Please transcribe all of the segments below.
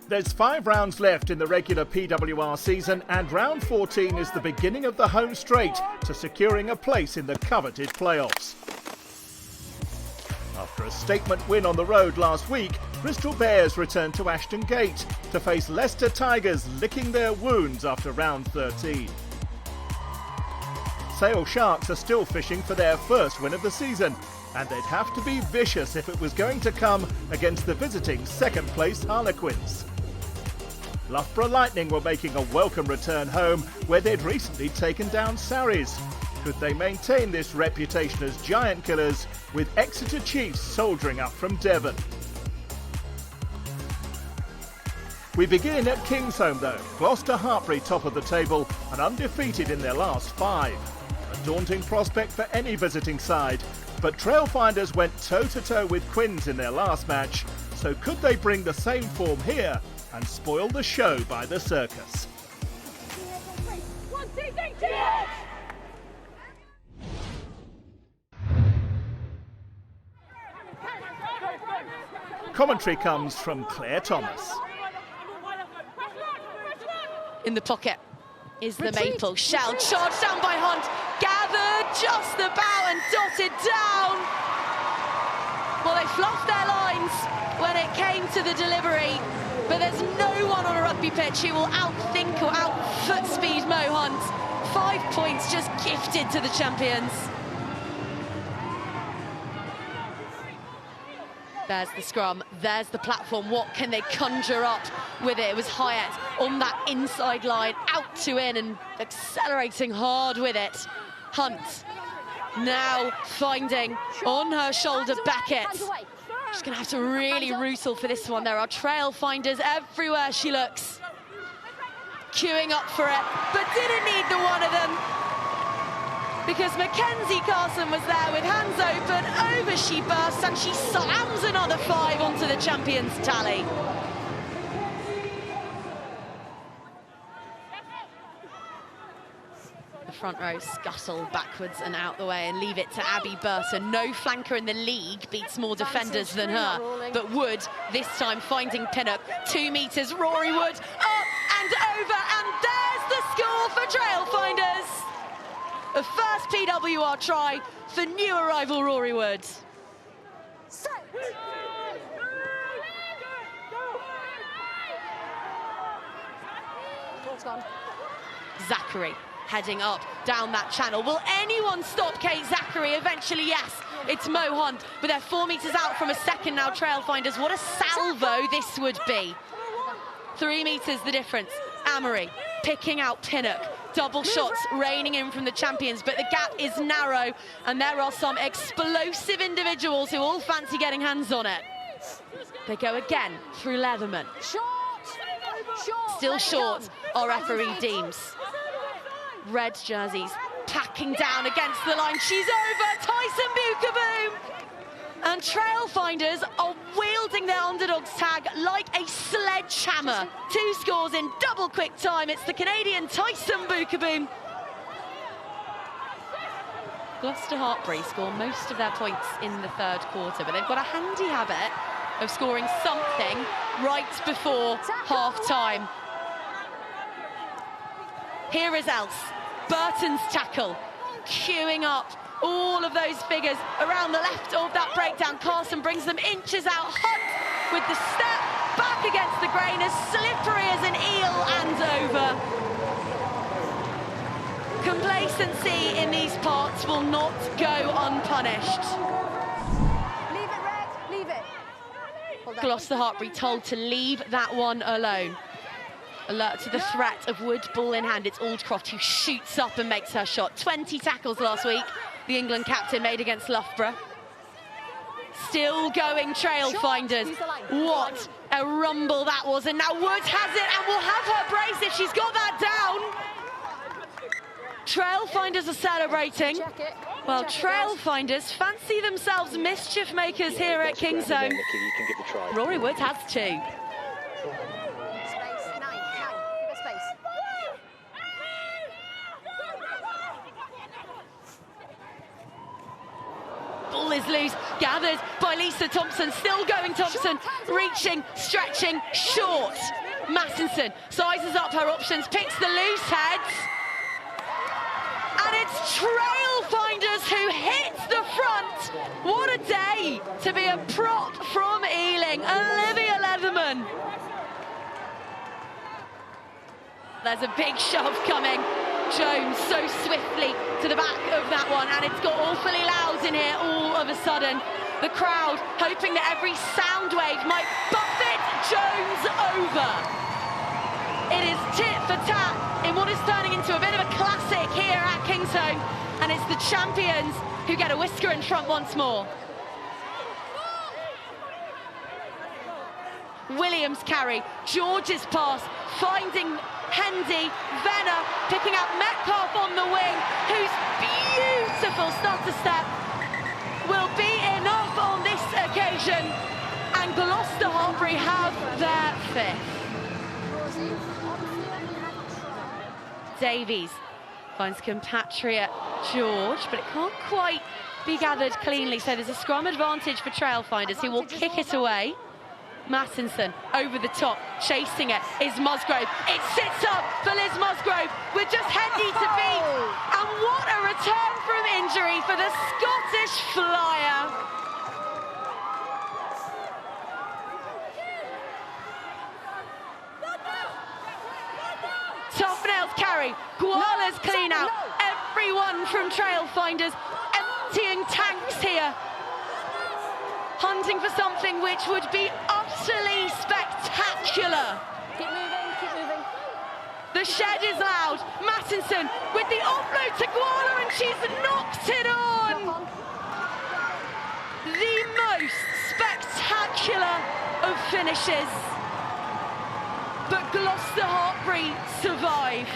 There's 5 rounds left in the regular PWR season, and round 14 is the beginning of the home straight to securing a place in the coveted playoffs. After a statement win on the road last week, Bristol Bears returned to Ashton Gate to face Leicester Tigers licking their wounds after round 13. Sale Sharks are still fishing for their first win of the season, and they'd have to be vicious if it was going to come against the visiting second-place Harlequins. Loughborough Lightning were making a welcome return home where they'd recently taken down Sarries. Could they maintain this reputation as giant killers with Exeter Chiefs soldiering up from Devon? We begin at Kingsholm though. Gloucester Hartpury top of the table and undefeated in their last 5. A daunting prospect for any visiting side, but Trailfinders went toe-to-toe with Quins in their last match, so could they bring the same form here and spoil the show by the circus? Commentary comes from Claire Thomas. In the pocket is the Maple. Shell charged down by Hunt, gathered just about and dotted down. Well, they fluffed their lines when it came to the delivery, but there's no one on a rugby pitch who will outthink or outfoot speed Mo Hunt. 5 points just gifted to the champions. There's the scrum, there's the platform. What can they conjure up with it? It was Hyatt on that inside line, out to in and accelerating hard with it. Hunt now finding on her shoulder Beckett. She's going to have to really rootle for this one. There are Trailfinders everywhere she looks. Queuing up for it, but didn't need the one of them, because Mackenzie Carson was there with hands open, over she bursts, and she slams another 5 onto the champions' tally. The front row scuttle backwards and out the way and leave it to Abby Burton. No flanker in the league beats more defenders than her, but Wood this time finding Pinnock. 2 metres, Rory Wood up and over, and there's the score for Trailfinders. A first PWR try for new arrival Rory Wood. Zachary heading up down that channel. Will anyone stop Kate Zachary? Eventually, yes. It's Mo Hunt, but they're 4 metres out from a second now, Trailfinders. What a salvo this would be. 3 metres the difference. Amory picking out Pinnock. Double shots raining in from the champions, but the gap is narrow, and there are some explosive individuals who all fancy getting hands on it. They go again through Leatherman. Still short, our referee deems. Red jerseys packing down against the line. She's over, Tyson Bukaboom! And Trailfinders are wielding their underdogs tag like a sledgehammer. 2 scores in double quick time. It's the Canadian Tyson Bukaboom. Gloucester Hartpury score most of their points in the 3rd quarter, but they've got a handy habit of scoring something right before half-time. Here is Else. Burton's tackle, queuing up all of those figures around the left of that breakdown. Carson brings them inches out. Hunt with the step back against the grain, as slippery as an eel and over. Complacency in these parts will not go unpunished. Leave it, Red, leave it. Gloucester Hartpury told to leave that one alone. Alert to the threat of Wood, ball in hand. It's Aldcroft who shoots up and makes her shot. 20 tackles last week, the England captain made against Loughborough. Still going, Trailfinders. What a rumble that was. And now Wood has it and will have her brace if she's got that down. Trailfinders are celebrating. Well, Trailfinders fancy themselves mischief makers here at Kingsholm. Rory Wood has 2. is loose, gathered by Lisa Thompson, still going Thompson, reaching, stretching, short. Massenson sizes up her options, picks the loose heads. And it's Trailfinders who hits the front. What a day to be a prop from Ealing, Olivia Leatherman. There's a big shove coming. Jones so swiftly to the back of that one, and it's got awfully loud in here all of a sudden. The crowd hoping that every sound wave might buffet Jones over. It is tit for tat in what is turning into a bit of a classic here at Kingsholm, and it's the champions who get a whisker in front once more. Williams carry, George's pass, finding Hendy, Venner picking out Metcalf on the wing, whose beautiful stutter step will be enough on this occasion, and Gloucester Hartpury have their fifth. Davies finds compatriot George, but it can't quite be gathered cleanly, so there's a scrum advantage for Trailfinders, who will kick it away. Massenson over the top, chasing it is Musgrove. It sits up for Liz Musgrove with just Hendy to beat. And what a return from injury for the Scottish flyer. Tough nails carry, Guala's clean out. Everyone from Trailfinders emptying tanks here, hunting for something which would be utterly spectacular. Keep moving, keep moving. The shed is loud. Massenson with the offload to Guala, and she's knocked it on. The most spectacular of finishes. But Gloucester Hartpury survive.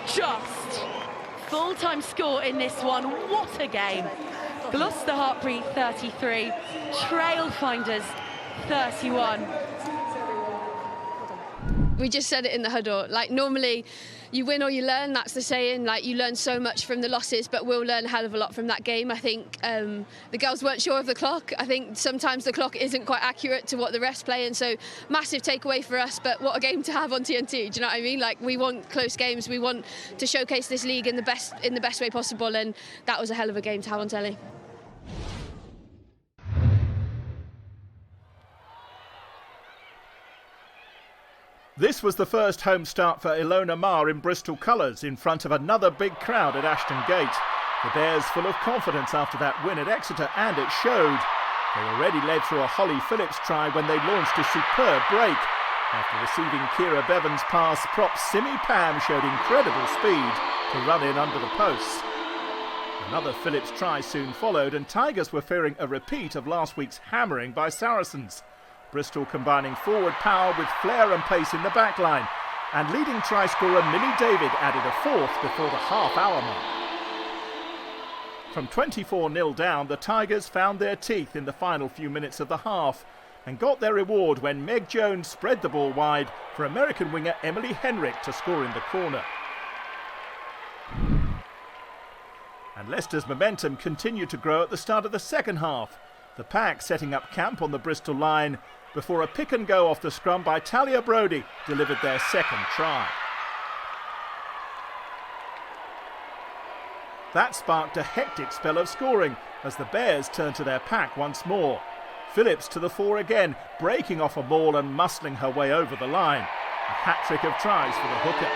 Just full-time score in this one. What a game. Gloucester Hartpury 33, Trailfinders 31. We just said it in the huddle, like normally you win or you learn, that's the saying, like you learn so much from the losses, but we'll learn a hell of a lot from that game. I think the girls weren't sure of the clock. I think sometimes the clock isn't quite accurate to what the refs play, and so massive takeaway for us, but what a game to have on TNT, do you know what I mean? Like we want close games, we want to showcase this league in the best way possible, and that was a hell of a game to have on telly. This was the first home start for Ilona Marr in Bristol colours in front of another big crowd at Ashton Gate. The Bears full of confidence after that win at Exeter, and it showed. They already led through a Holly Phillips try when they launched a superb break. After receiving Kira Bevan's pass, prop Simi Pam showed incredible speed to run in under the posts. Another Phillips try soon followed, and Tigers were fearing a repeat of last week's hammering by Saracens. Bristol combining forward power with flair and pace in the back line, and leading try scorer Millie David added a fourth before the half-hour mark. From 24-0 down, the Tigers found their teeth in the final few minutes of the half and got their reward when Meg Jones spread the ball wide for American winger Emily Henrik to score in the corner. And Leicester's momentum continued to grow at the start of the second half, the pack setting up camp on the Bristol line before a pick and go off the scrum by Talia Brodie delivered their second try. That sparked a hectic spell of scoring as the Bears turned to their pack once more. Phillips to the fore again, breaking off a maul and muscling her way over the line. A hat-trick of tries for the hooker.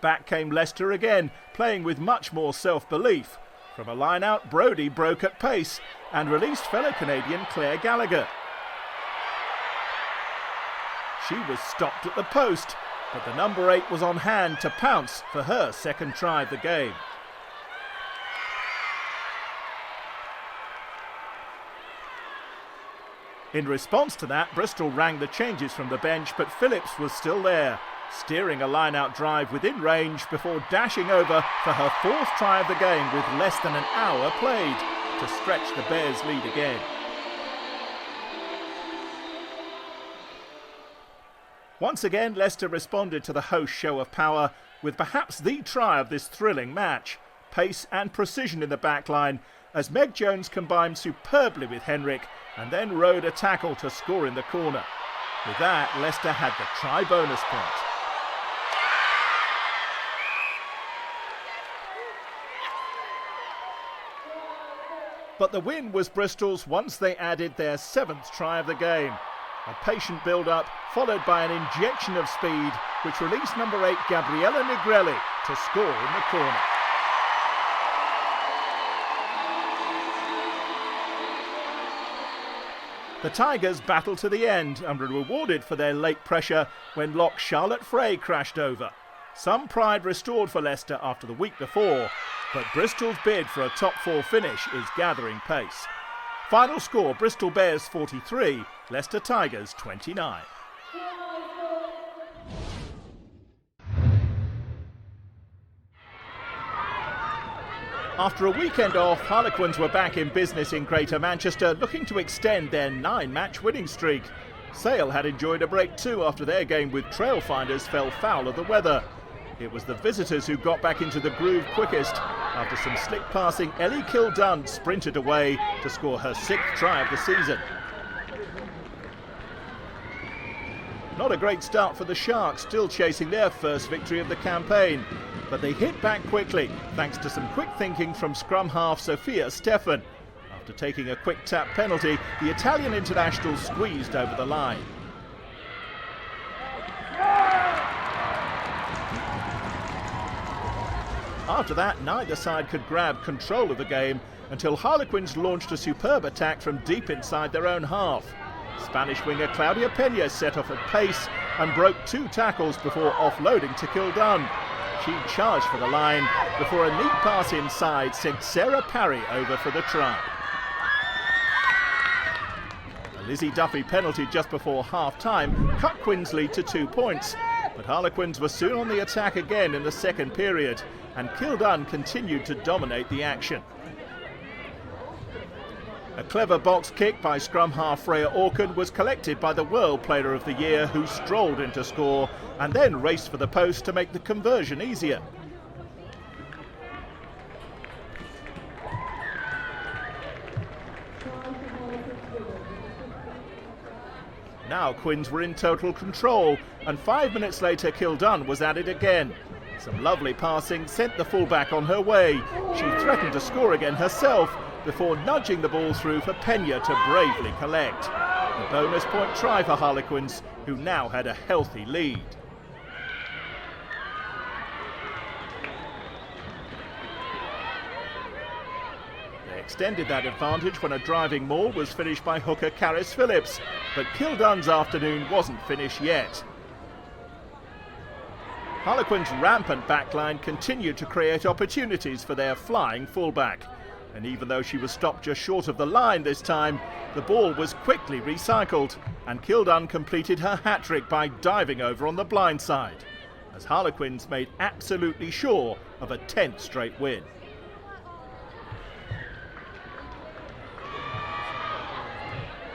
Back came Leicester again, playing with much more self-belief. From a line-out, Brodie broke at pace and released fellow Canadian Claire Gallagher. She was stopped at the post, but the number 8 was on hand to pounce for her second try of the game. In response to that, Bristol rang the changes from the bench, but Phillips was still there, steering a line-out drive within range before dashing over for her fourth try of the game with less than an hour played to stretch the Bears' lead again. Once again, Leicester responded to the host show of power with perhaps the try of this thrilling match. Pace and precision in the back line as Meg Jones combined superbly with Henrik and then rode a tackle to score in the corner. With that, Leicester had the try bonus point. But the win was Bristol's once they added their 7th try of the game. A patient build-up followed by an injection of speed which released number 8 Gabriella Negrelli to score in the corner. The Tigers battled to the end and were rewarded for their late pressure when lock Charlotte Frey crashed over. Some pride restored for Leicester after the week before, but Bristol's bid for a top 4 finish is gathering pace. Final score, Bristol Bears 43, Leicester Tigers 29. After a weekend off, Harlequins were back in business in Greater Manchester, looking to extend their 9-match winning streak. Sale had enjoyed a break too after their game with Trailfinders fell foul of the weather. It was the visitors who got back into the groove quickest. After some slick passing, Ellie Kildunn sprinted away to score her 6th try of the season. Not a great start for the Sharks, still chasing their first victory of the campaign. But they hit back quickly, thanks to some quick thinking from scrum half Sophia Stefan. After taking a quick tap penalty, the Italian international squeezed over the line. After that, neither side could grab control of the game until Harlequins launched a superb attack from deep inside their own half. Spanish winger Claudia Peña set off at pace and broke 2 tackles before offloading to Kildunn. She charged for the line before a neat pass inside sent Sarah Parry over for the try. A Lizzie Duffy penalty just before half-time cut Quins' lead to 2 points, but Harlequins were soon on the attack again in the second period, and Kildunn continued to dominate the action. A clever box kick by scrum half Freya Orkin was collected by the World Player of the Year, who strolled into score and then raced for the post to make the conversion easier. Now Quins were in total control, and 5 minutes later Kildunn was added again. Some lovely passing sent the fullback on her way. She threatened to score again herself before nudging the ball through for Peña to bravely collect. A bonus point try for Harlequins, who now had a healthy lead. They extended that advantage when a driving maul was finished by hooker Caris Phillips, but Kildunn's afternoon wasn't finished yet. Harlequins' rampant backline continued to create opportunities for their flying fullback. And even though she was stopped just short of the line this time, the ball was quickly recycled, and Kildunn completed her hat-trick by diving over on the blind side, as Harlequins made absolutely sure of a 10th straight win.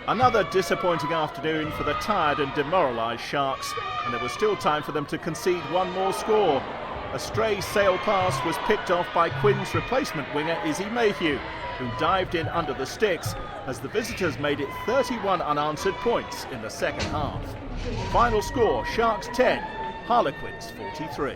Another disappointing afternoon for the tired and demoralised Sharks, and there was still time for them to concede one more score. A stray Sale pass was picked off by Quins' replacement winger Izzy Mayhew, who dived in under the sticks as the visitors made it 31 unanswered points in the second half. Final score, Sharks 10, Harlequins 43.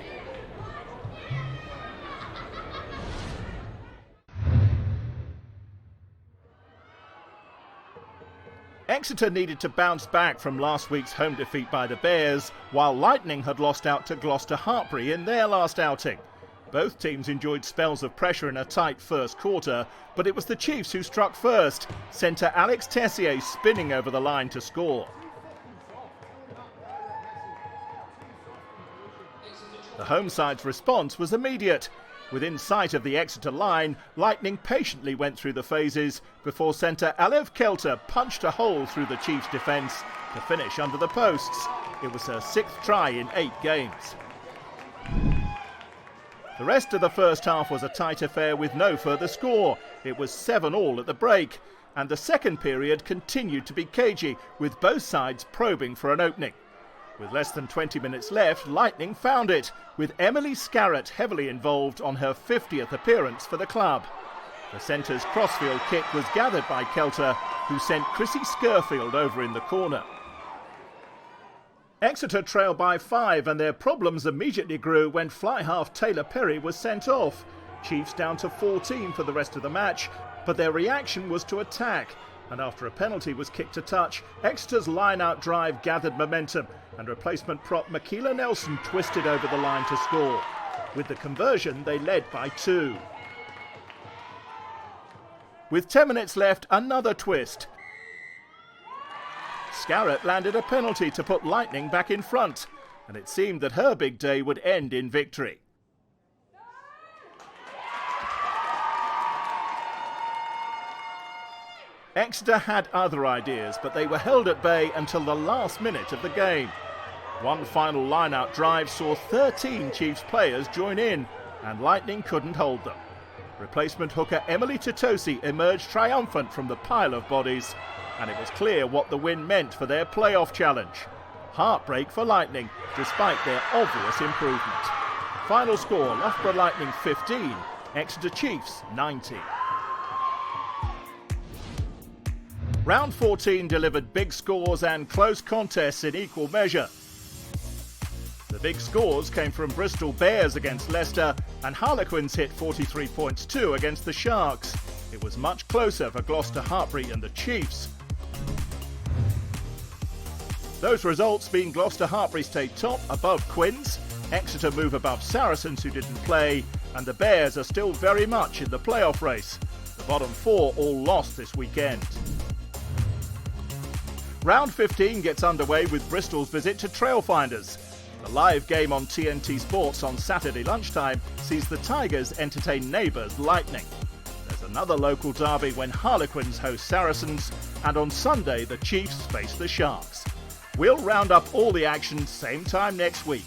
Exeter needed to bounce back from last week's home defeat by the Bears, while Lightning had lost out to Gloucester Hartpury in their last outing. Both teams enjoyed spells of pressure in a tight first quarter, but it was the Chiefs who struck first, centre Alex Tessier spinning over the line to score. The home side's response was immediate. Within sight of the Exeter line, Lightning patiently went through the phases before centre Alev Kelter punched a hole through the Chiefs' defence to finish under the posts. It was her 6th try in 8 games. The rest of the first half was a tight affair with no further score. It was 7-all at the break, and the second period continued to be cagey, with both sides probing for an opening. With less than 20 minutes left, Lightning found it, with Emily Scarrett heavily involved on her 50th appearance for the club. The centre's crossfield kick was gathered by Kelter, who sent Chrissy Skirfield over in the corner. Exeter trailed by 5, and their problems immediately grew when fly half Taylor Perry was sent off. Chiefs down to 14 for the rest of the match, but their reaction was to attack. And after a penalty was kicked to touch, Exeter's line-out drive gathered momentum, and replacement prop Michaela Nelson twisted over the line to score. With the conversion, they led by 2. With 10 minutes left, another twist. Scarrett landed a penalty to put Lightning back in front, and it seemed that her big day would end in victory. Exeter had other ideas, but they were held at bay until the last minute of the game. One final line-out drive saw 13 Chiefs players join in, and Lightning couldn't hold them. Replacement hooker Emily Titosi emerged triumphant from the pile of bodies, and it was clear what the win meant for their playoff challenge. Heartbreak for Lightning, despite their obvious improvement. Final score, Loughborough Lightning 15, Exeter Chiefs 19. Round 14 delivered big scores and close contests in equal measure. The big scores came from Bristol Bears against Leicester, and Harlequins hit 43 points too against the Sharks. It was much closer for Gloucester Hartpury and the Chiefs. Those results mean Gloucester Hartpury stayed top above Quins, Exeter move above Saracens, who didn't play, and the Bears are still very much in the playoff race. The bottom 4 all lost this weekend. Round 15 gets underway with Bristol's visit to Trailfinders. The live game on TNT Sports on Saturday lunchtime sees the Tigers entertain neighbours Lightning. There's another local derby when Harlequins host Saracens, and on Sunday the Chiefs face the Sharks. We'll round up all the action same time next week.